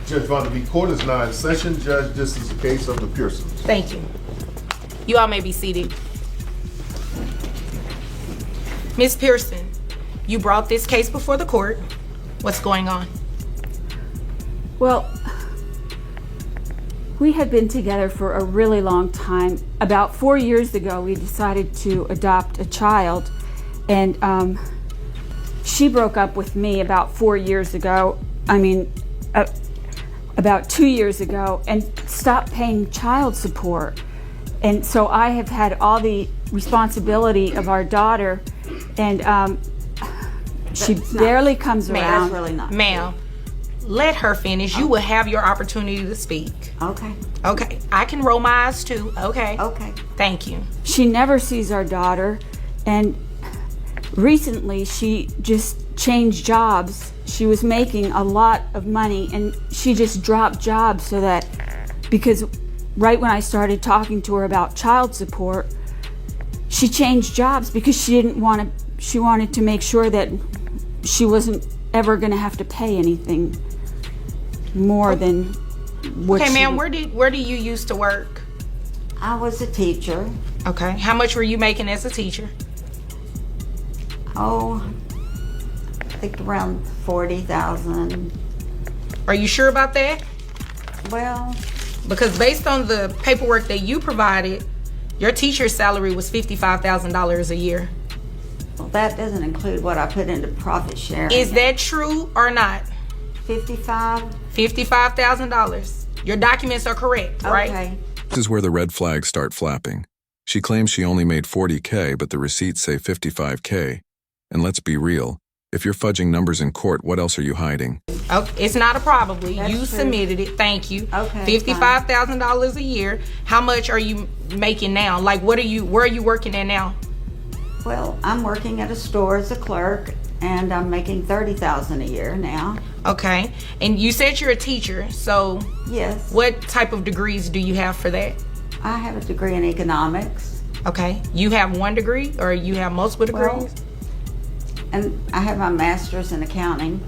Judge Vanderbeek, court is now in session. Judge, this is the case of the Pearsons. Thank you. You all may be seated. Ms. Pearson, you brought this case before the court. What's going on? Well, we had been together for a really long time. About 4 years ago, we decided to adopt a child, and she broke up with me about 4 years ago. About 2 years ago, and stopped paying child support. And so I have had all the responsibility of our daughter, and she barely comes around. That's really not. Ma'am, let her finish. You will have your opportunity to speak. Okay. Okay, I can roll my eyes too. Okay. Okay. Thank you. She never sees our daughter, and recently she just changed jobs. She was making a lot of money, and she just dropped jobs so that, because right when I started talking to her about child support, she changed jobs because she wanted to make sure that she wasn't ever going to have to pay anything more than what Okay, she ma'am, where do you used to work? I was a teacher. Okay, how much were you making as a teacher? Oh, I think around 40,000. Are you sure about that? Well, Because based on the paperwork that you provided, your teacher's salary was $55,000 a year. well, that doesn't include what I put into profit sharing. Is that true or not? 55? $55,000. Your documents are correct, right? Okay. This is where the red flags start flapping. She claims she only made $40K, but the receipts say $55K. And let's be real, if you're fudging numbers in court, what else are you hiding? Okay, it's not a probably. That's you true. submitted it. Thank you. Okay, $55,000 a year. How much are you making now? Like, where are you working at now? Well, I'm working at a store as a clerk, and I'm making 30,000 a year now. Okay, and you said you're a teacher, so Yes. what type of degrees do you have for that? I have a degree in economics, Okay, you have one degree or you have multiple degrees? Well, and I have my master's in accounting.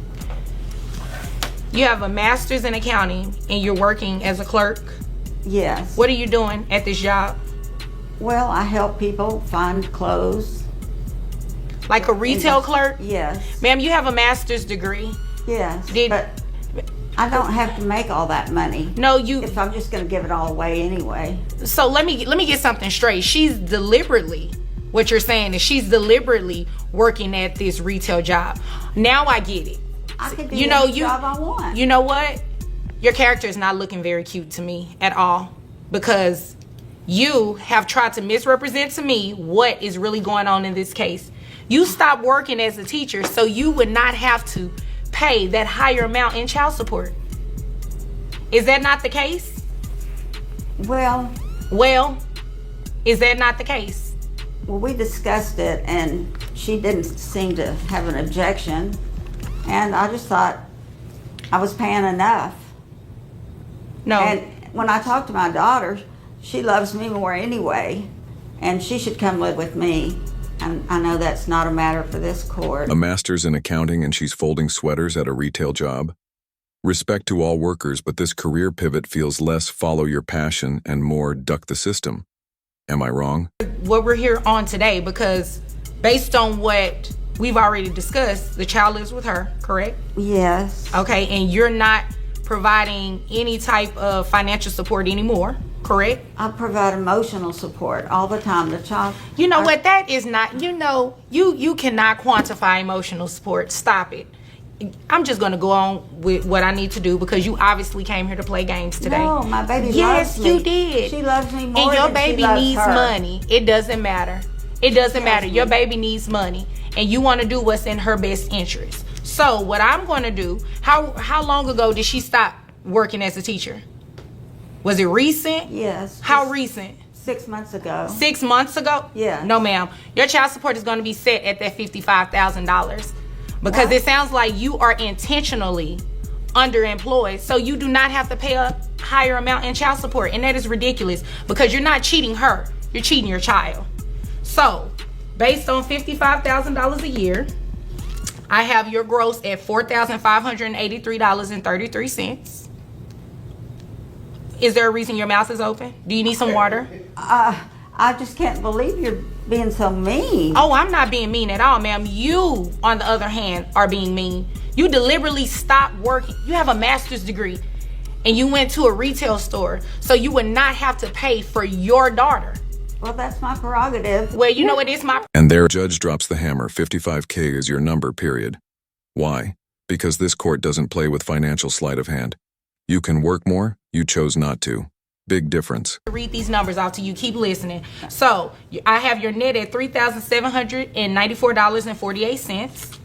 You have a master's in accounting and you're working as a clerk. Yes. What are you doing at this job? Well, I help people find clothes. Like a retail clerk? Yes. Ma'am, you have a master's degree. Yes. Did- But I don't have to make all that money No, you. if I'm just going to give it all away anyway. So let me get something straight. She's deliberately, what you're saying is she's deliberately working at this retail job. Now I get it. I can do You know, any you- job I want. You know what? Your character is not looking very cute to me at all, because you have tried to misrepresent to me what is really going on in this case. You stopped working as a teacher so you would not have to pay that higher amount in child support. Is that not the case? Well, Is that not the case? we discussed it, and she didn't seem to have an objection. And I just thought I was paying enough. No. And when I talked to my daughter, she loves me more anyway, and she should come live with me. And I know that's not a matter for this court. A master's in accounting and she's folding sweaters at a retail job? Respect to all workers, but this career pivot feels less follow your passion and more duck the system. Am I wrong? What we're here on today, because based on what we've already discussed, the child lives with her, correct? Yes. Okay, and you're not providing any type of financial support anymore, correct? I provide emotional support all the time. The child. You know what? That is not, you cannot quantify emotional support. Stop it. I'm just going to go on with what I need to do, because you obviously came here to play games today. No, my baby yes, loves me. you did. She loves me more And your than baby she loves needs her. money. It doesn't matter. It doesn't matter. Your baby needs money, and you want to do what's in her best interest. So what I'm going to do, how long ago did she stop working as a teacher? Was it recent? Yes. How just recent? 6 months ago. 6 months ago? Yeah. No, ma'am. Your child support is going to be set at that $55,000, because What? it sounds like you are intentionally underemployed, so you do not have to pay a higher amount in child support, and that is ridiculous, because you're not cheating her, you're cheating your child. So based on $55,000 a year, I have your gross at $4,583.33. Is there a reason your mouth is open? Do you need some water? I just can't believe you're being so mean. Oh, I'm not being mean at all, ma'am. You, on the other hand, are being mean. You deliberately stopped working. You have a master's degree and you went to a retail store so you would not have to pay for your daughter. Well, that's my prerogative. Well, you know what is my... And there, judge drops the hammer. 55K is your number, period. Why? Because this court doesn't play with financial sleight of hand. You can work more, you chose not to. Big difference. Read these numbers out to you. Keep listening. So, I have your net at $3,794.48.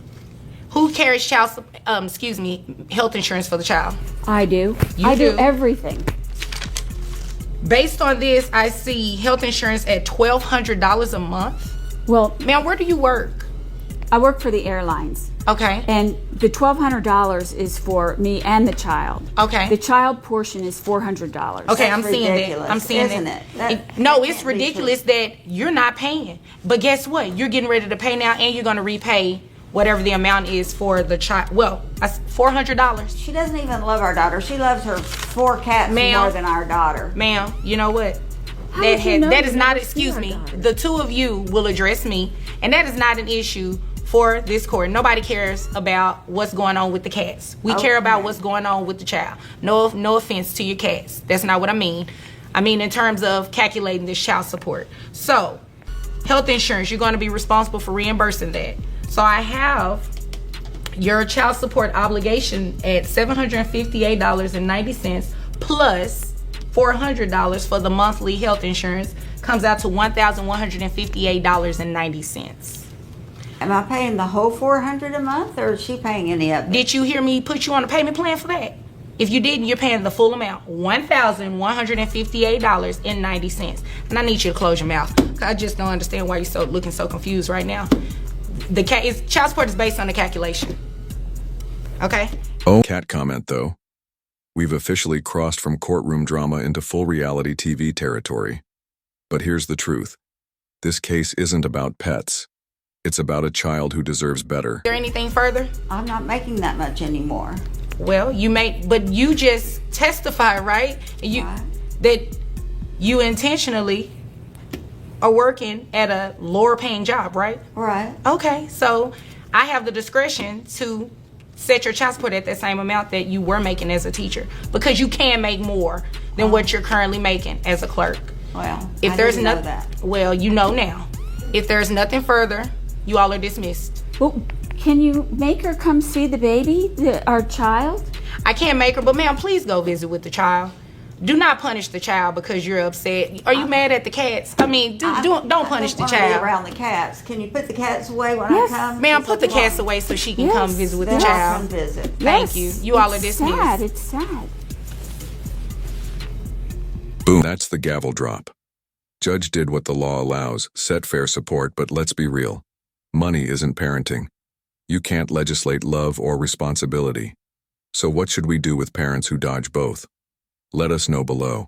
Who carries health insurance for the child? I do. You I do do. everything. Based on this, I see health insurance at $1,200 a month. Well, Ma'am, where do you work? I work for the airlines. Okay. And the $1,200 is for me and the child. Okay. The child portion is $400. Okay, That's I'm seeing ridiculous, that. I'm seeing isn't that. it? No, That it's can't be ridiculous that you're not paying. But guess what? You're getting ready to pay now, and you're going to repay whatever the amount is for the child. Well, $400. She doesn't even love our daughter. She loves her 4 cats Ma'am. more than our daughter. Ma'am, you know what? did you know That you is not, never excuse see our me. daughter? The two of you will address me, and that is not an issue for this court. Nobody cares about what's going on with the cats. We care about Okay. what's going on with the child. No offense to your cats. That's not what I mean. I mean in terms of calculating this child support. So, health insurance, you're going to be responsible for reimbursing that. So I have your child support obligation at $758.90 plus $400 for the monthly health insurance, comes out to $1,158.90. Am I paying the whole $400 a month, or is she paying any of it? Did you hear me put you on a payment plan for that? If you didn't, you're paying the full amount, $1,158.90. And I need you to close your mouth. 'Cause I just don't understand why you're looking so confused right now. Child support is based on the calculation. Okay? Oh, cat comment though. We've officially crossed from courtroom drama into full reality TV territory. But here's the truth. This case isn't about pets. It's about a child who deserves better. Is there anything further? I'm not making that much anymore. Well, but you just testified, right? Right. That you intentionally are working at a lower paying job, right? Right. Okay, so I have the discretion to set your child support at that same amount that you were making as a teacher, because you can make more than what you're currently making as a clerk. Well, If I there's didn't know nothing, that. well, you know now. If there's nothing further, you all are dismissed. Well, can you make her come see the baby, our child? I can't make her, but ma'am, please go visit with the child. Do not punish the child because you're upset. Are you mad at the cats? I mean, don't punish the I don't wanna be child. around the cats. Can you put the cats away when Yes. I come? Ma'am, She put the said, "Well, cats away so she can Yes. come visit with the then I'll come child. visit. Thank you. You all are It's dismissed. sad. It's sad. Boom. That's the gavel drop. Judge did what the law allows, set fair support, but let's be real. Money isn't parenting. You can't legislate love or responsibility. So what should we do with parents who dodge both? Let us know below.